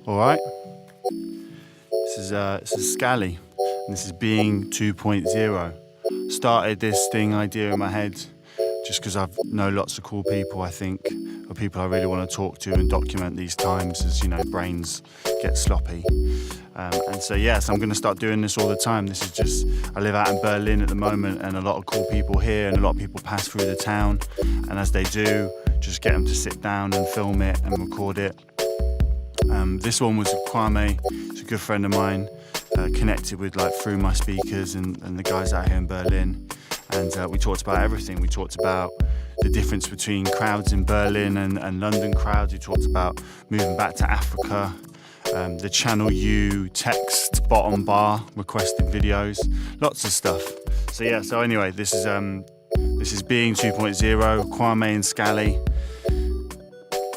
All right. This is SCALLY, and this is Being 2.0. Started this idea in my head just because I know lots of cool people, I think, or people I really want to talk to and document these times as, you know, brains get sloppy. And so, yes, I'm going to start doing this all the time. This is just, I live out in Berlin at the moment, and a lot of cool people here, and a lot of people pass through the town. And as they do, just get them to sit down and film it and record it. This one was with Kwame. He's a good friend of mine, connected with through my speakers and the guys out here in Berlin. And we talked about everything. We talked about the difference between crowds in Berlin and London crowds. We talked about moving back to Africa, the Channel U text bottom bar requested videos, lots of stuff. So yeah, so anyway, this is Being 2.0, Kwame and SCALLY.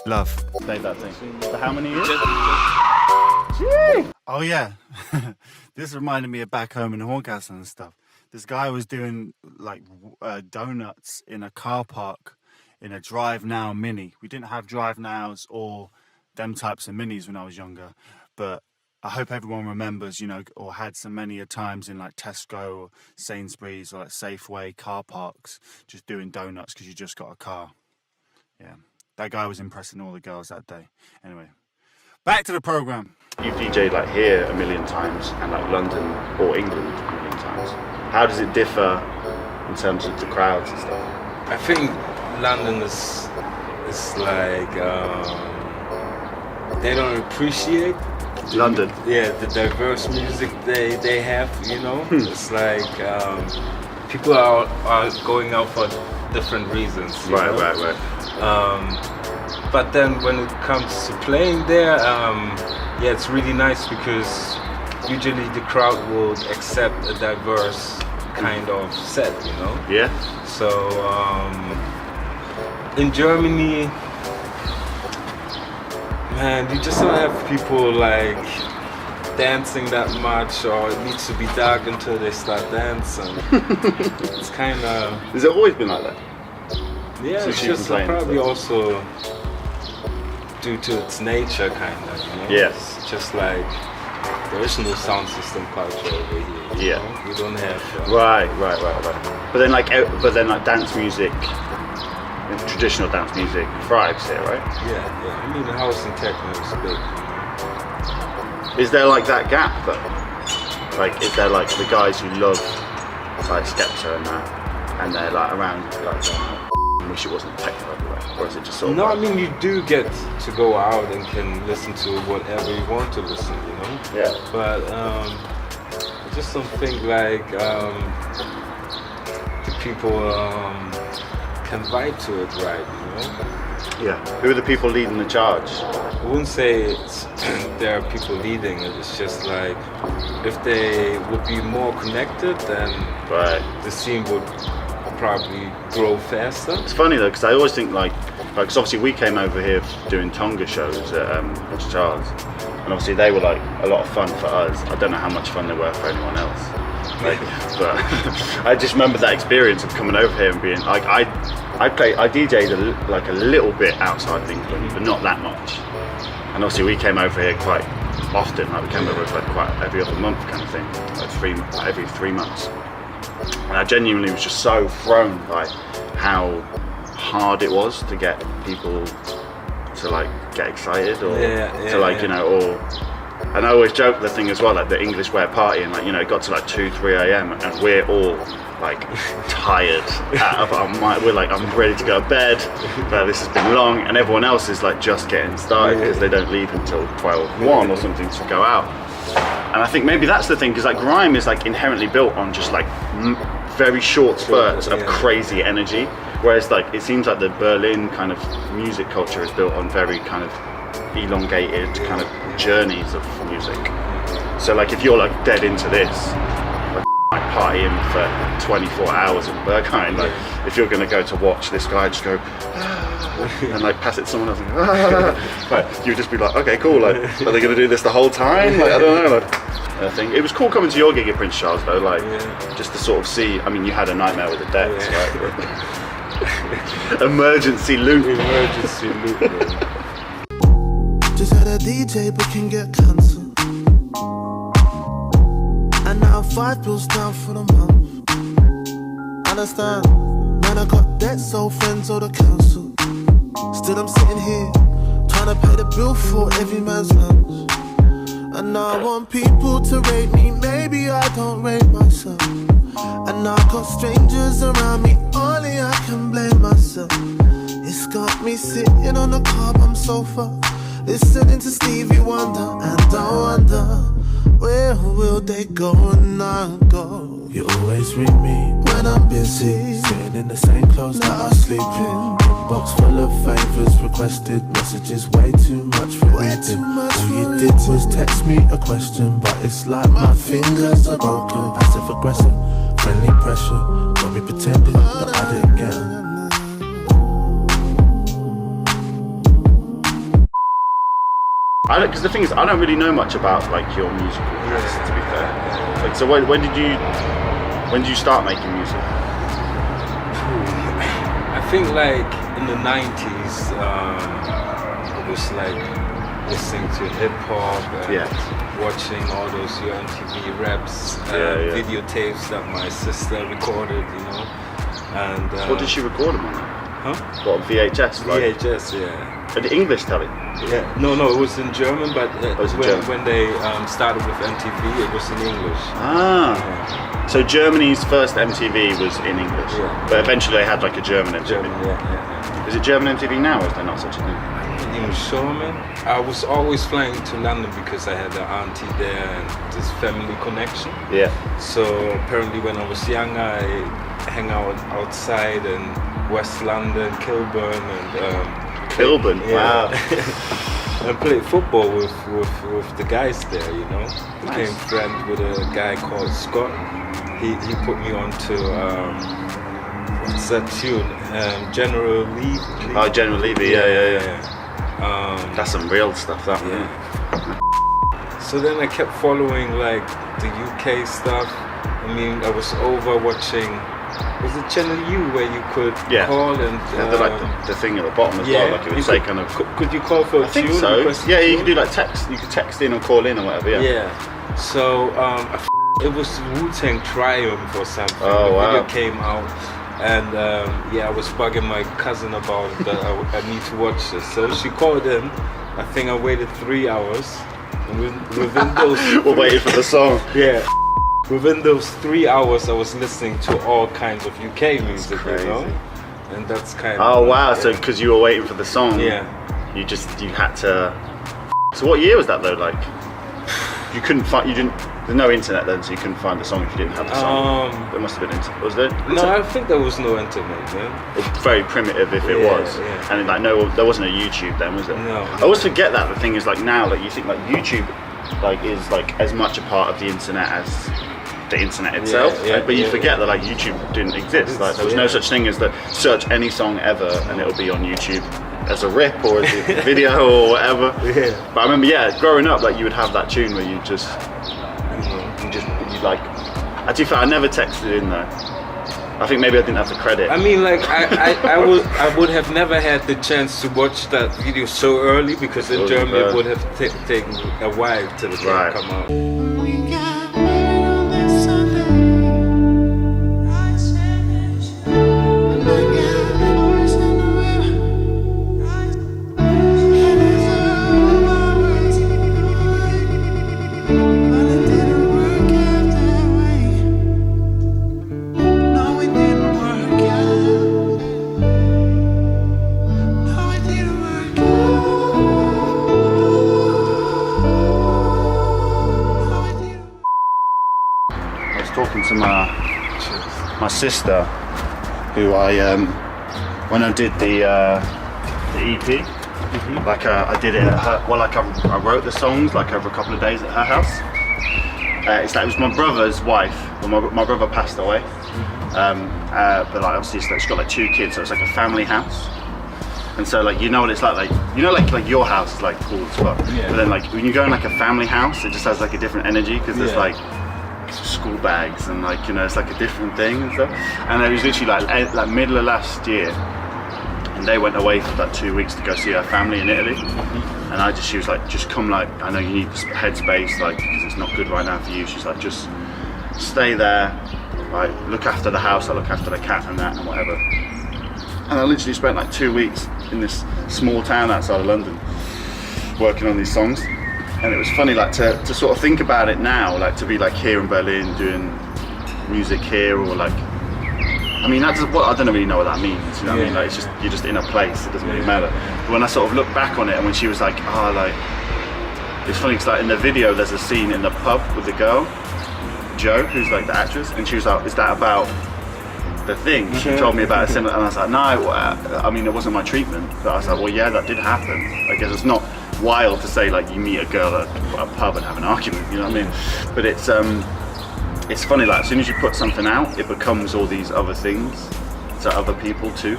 Love. Play that thing. For how many years? Oh yeah. This reminded me of back home in Horncastle and stuff. This guy was doing donuts in a car park in a Drive Now Mini. We didn't have Drive Nows or them types of minis when I was younger, but I hope everyone remembers, you know, or had so many a times in Tesco or Sainsbury's or Safeway car parks, just doing donuts because you just got a car. Yeah. That guy was impressing all the girls that day. Anyway, back to the program. You've DJ'd here a million times and London or England a million times. How does it differ in terms of the crowds and stuff? I think London is they don't appreciate London. Yeah, the diverse music they have, you know. It's people are going out for different reasons. Right. But then when it comes to playing there, it's really nice because usually the crowd will accept a diverse kind of set, you know? Yeah. So in Germany, man, you just don't have people dancing that much, or it needs to be dark until they start dancing. It's kind of... Has it always been like that? Yeah, it's just probably also due to its nature, kind of, you know? Yes. It's just there is no sound system culture over here. You know? We don't have... Right. But then dance music, traditional dance music thrives here, right? Yeah. I mean, the house and techno is big. Is there that gap though? Is there the guys who love Skepta and that, and they're around wish it wasn't techno everywhere, or is it just sort of? No, I mean you do get to go out and can listen to whatever you want to listen, you know. Yeah. But I just don't think the people can vibe to it right, you know. Yeah. Who are the people leading the charge? I wouldn't say there are people leading it. It's just if they would be more connected, then the scene would probably grow faster. It's funny though, because I always think because obviously we came over here doing Tonga shows at Prince Charles, and obviously they were a lot of fun for us. I don't know how much fun they were for anyone else. But I just remember that experience of coming over here and being I DJ'd a little bit outside of England, but not that much. And obviously we came over here quite often. We came over quite every other month kind of thing, every 3 months. And I genuinely was just so thrown by how hard it was to get people to get excited or you know, or. And I always joke the thing as well, the English way of partying, it got to 2-3 a.m. and we're all tired out of our mind. We're I'm ready to go to bed, but this has been long, and everyone else is just getting started because they don't leave until 12-1 or something to go out. And I think maybe that's the thing, because grime is inherently built on just very short spurts of crazy energy, whereas it seems the Berlin kind of music culture is built on very kind of elongated kind of journeys of music. So if you're dead into this, partying for 24 hours in Berghain, if you're going to go to watch this guy just go and pass it to someone else and you'd just be okay, cool, are they going to do this the whole time? I don't know. I think it was cool coming to your gig at Prince Charles though, just to sort of see. I mean, you had a nightmare with the decks, right? Emergency loop. Just Just had a DJ booking get cancelled. And now 5 bills down for the month. Understand, man, I got debt, so friends or the council. Still I'm sitting here, trying to pay the bill for every man's lunch. And now I want people to rate me, maybe I don't rate myself. And now I got strangers around me, only I can blame myself. It's got me sitting on the carbon sofa, listening to Stevie Wonder, and I wonder, where will they go when I go? You always ring me when I'm busy, sitting in the same clothes that I sleep in. Inbox full of favours requested, messages way too much for reading. All you did was text me a question, but it's like my fingers are broken. Passive aggressive, friendly pressure, got me pretending that I didn't get it. Because the thing is, I don't really know much about like your musical taste, to be fair. Like, so when did you start making music? I think like in the 90s, it was like listening to hip hop and watching all those MTV raps and videotapes that my sister recorded, you know. And what did she record them on? Huh? What, VHS? Like? VHS, yeah. The English telly? Yeah. No, it was in German, but when they started with MTV, it was in English. Ah. Yeah. So Germany's first MTV was in English, but eventually they had like a German MTV. Yeah. Is it German MTV now, or is there not such a thing? I'm not even sure, man. I was always flying to London because I had an auntie there and this family connection. Yeah. So apparently when I was young, I hang out outside in West London, Kilburn, and Kilburn, wow. and played football with the guys there, you know. Became friends with a guy called Scott. He put me on to what's that tune? General Levy. Oh, General Levy, yeah. That's some real stuff, that. Yeah. So then I kept following like the UK stuff. I mean, I was over watching. Was it Channel U where you could call and the thing at the bottom as well, like it would say kind of. Could you call for a tune? I think so. Yeah, you could do like text. You could text in or call in or whatever. Yeah. So it was Wu-Tang Triumph or something. Oh, the wow. video came out, and I was bugging my cousin about it, that I need to watch this. So she called in. I think I waited 3 hours. And within those. We're waiting for the song. Yeah. Within those 3 hours, I was listening to all kinds of UK music, you know, and that's kind of. Oh wow! Yeah. So because you were waiting for the song, you had to. So what year was that though? Like, you couldn't find, you didn't. There's no internet then, so you couldn't find the song if you didn't have the song. There must have been internet. Was there? No, I think there was no internet then. It's very primitive if it was, and like there wasn't a YouTube then, was there? No. I always forget that. The thing is, like now, like you think like YouTube, like is like as much a part of the internet as the internet itself, but you forget that like YouTube didn't exist. Like there was no such thing as that. Search any song ever and it'll be on YouTube as a rip or as a video or whatever. But I remember, growing up, like you would have that tune where you like. Actually, I never texted in though. I think maybe I didn't have the credit. I mean, like I would have never had the chance to watch that video so early because in Germany it would have taken a while till it come out. My sister, who when I did the EP, like I did it at her. Well, like I wrote the songs like over a couple of days at her house. It was my brother's wife. Well, my brother passed away, but like obviously she's got like 2 kids, so it's like a family house. And so like you know what it's like like your house is like cool as fuck. But then like when you go in like a family house, it just has like a different energy because there's like school bags and like, you know, it's like a different thing and stuff. And it was literally like middle of last year, and they went away for about 2 weeks to go see her family in Italy. And she was like, just come, like, I know you need headspace, like, because it's not good right now for you. She's like, just stay there, like, look after the house, I look after the cat and that and whatever. And I literally spent like 2 weeks in this small town outside of London working on these songs. And it was funny, like, to sort of think about it now, like, to be like here in Berlin doing music here, or like, I mean, that's what, I don't really know what that means, you know what I mean? Like, it's just, you're just in a place, it doesn't really matter. But when I sort of look back on it, and when she was like, oh, like, it's funny because like in the video there's a scene in the pub with the girl, Jo, who's like the actress, and she was like, is that about the thing? She told me about a similar, and I was like, no, I mean, it wasn't my treatment. But I was like, well, yeah, that did happen. I guess it's not wild to say like you meet a girl at a pub and have an argument, you know what I mean? But it's funny, like, as soon as you put something out, it becomes all these other things to other people too.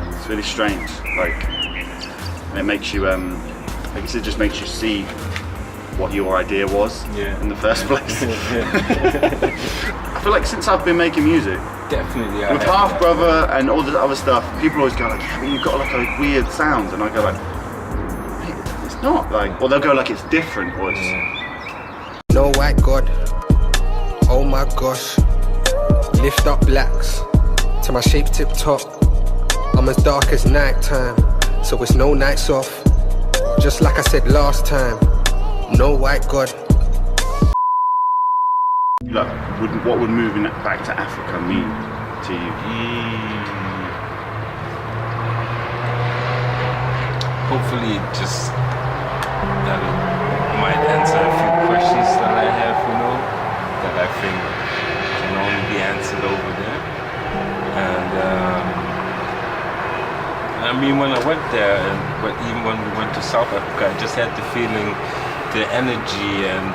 It's really strange, like, and it makes you, I guess it just makes you see what your idea was in the first place. I feel like since I've been making music, definitely, with Half Brother and all the other stuff, people always go like, yeah, but you've got like a weird sound, and I go like, hey, it's not, like, or they'll go like it's different, or it's... No white God. Oh my gosh, lift up blacks to my shape tip top. I'm as dark as nighttime, so it's no nights off. Just like I said last time, no white God. Look, what would moving back to Africa mean to you? Hopefully just that it might answer a few questions that I have, you know, that I think can only be answered over there. And I mean, when I went there, and even when we went to South Africa, I just had the feeling, the energy and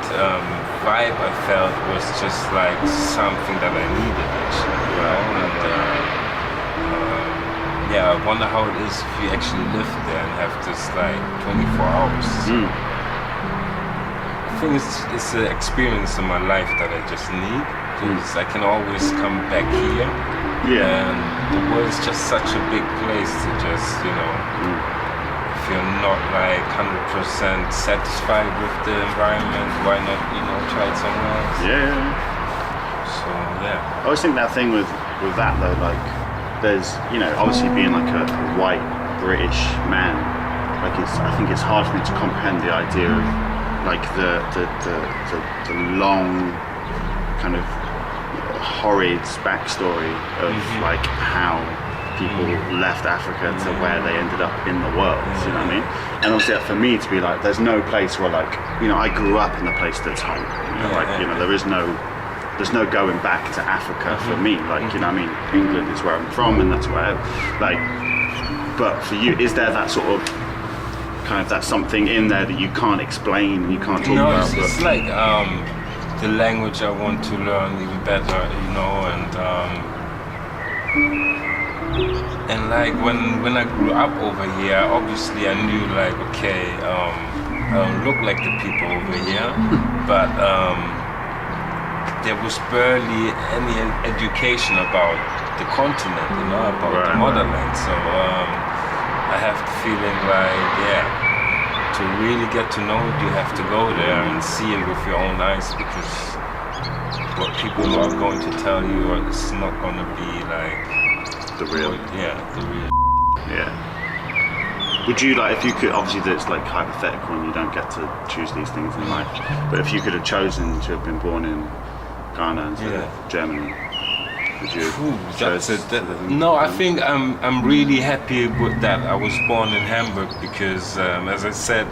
vibe I felt was just like something that I needed, actually, you know? And yeah, I wonder how it is if you actually live there and have this like 24 hours. I think it's an experience in my life that I just need, because I can always come back here. And the world's just such a big place to just, you know, if you're not like 100% satisfied with the environment, why not, you know, try it somewhere else? So yeah. I always think that thing with that though, like, there's, you know, obviously being like a white British man, like, I think it's hard for me to comprehend the idea of like the long kind of horrid backstory of like how people left Africa to where they ended up in the world, you know what I mean? And obviously for me to be like, there's no place where, like, you know, I grew up in the place that's home, you know, like, you know, there's no going back to Africa for me, like, you know what I mean? England is where I'm from, and that's where, like, but for you, is there that sort of kind of that something in there that you can't explain and you can't talk about? No, it's like the language I want to learn even better, you know, and like when I grew up over here, obviously I knew like, okay, I don't look like the people over here, but there was barely any education about the continent, you know, about the motherland. So I have the feeling like, to really get to know it, you have to go there and see it with your own eyes, because what people are going to tell you is not going to be like the real. The real. Yeah. Would you, like, if you could, obviously it's like hypothetical and you don't get to choose these things in life, but if you could have chosen to have been born in Ghana instead of Germany, would you? No, I think I'm really happy with that I was born in Hamburg, because as I said,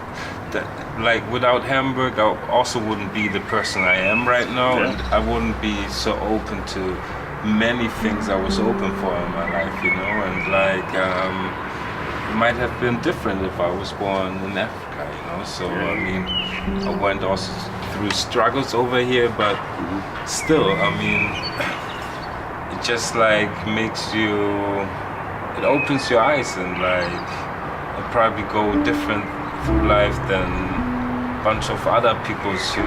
that like without Hamburg I also wouldn't be the person I am right now, and I wouldn't be so open to many things I was open for in my life, you know, and like it might have been different if I was born in Africa, you know. So I mean, I went also through struggles over here, but still, I mean, it just like makes you, it opens your eyes, and like I probably go different through life than a bunch of other people who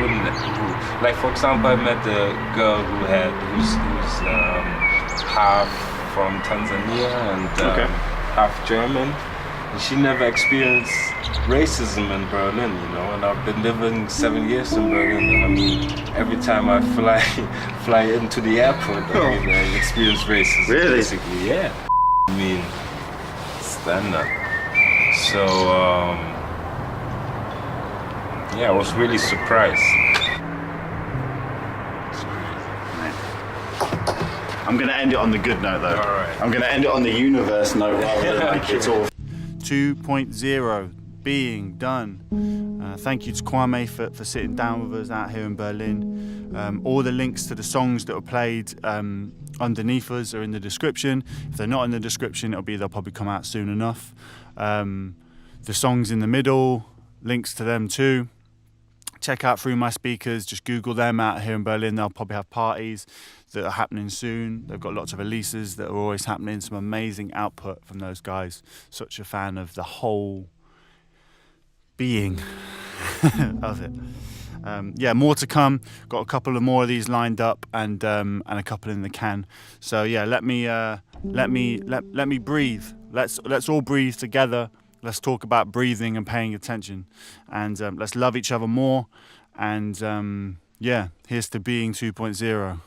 wouldn't. Like, for example, I met a girl who's half from Tanzania and half German, And she never experienced racism in Berlin, you know, and I've been living 7 years in Berlin, and I mean, every time I fly into the airport, I mean, I experience racism. Really? Basically, yeah. I mean, standard. So, yeah, I was really surprised. I'm going to end it on the good note though. All right. I'm going to end it on the universe note rather than like it's all 2.0 being done. Thank you to Kwame for sitting down with us out here in Berlin. All the links to the songs that were played underneath us are in the description. If they're not in the description, they'll probably come out soon enough. The songs in the middle, links to them too. Check out Through My Speakers, just Google them out here in Berlin. They'll probably have parties that are happening soon. They've got lots of releases that are always happening, some amazing output from those guys. Such a fan of the whole being of it. Yeah, more to come. Got a couple of more of these lined up and a couple in the can. So yeah, let me breathe. Let's all breathe together. Let's talk about breathing and paying attention, and let's love each other more. And yeah, here's to being 2.0.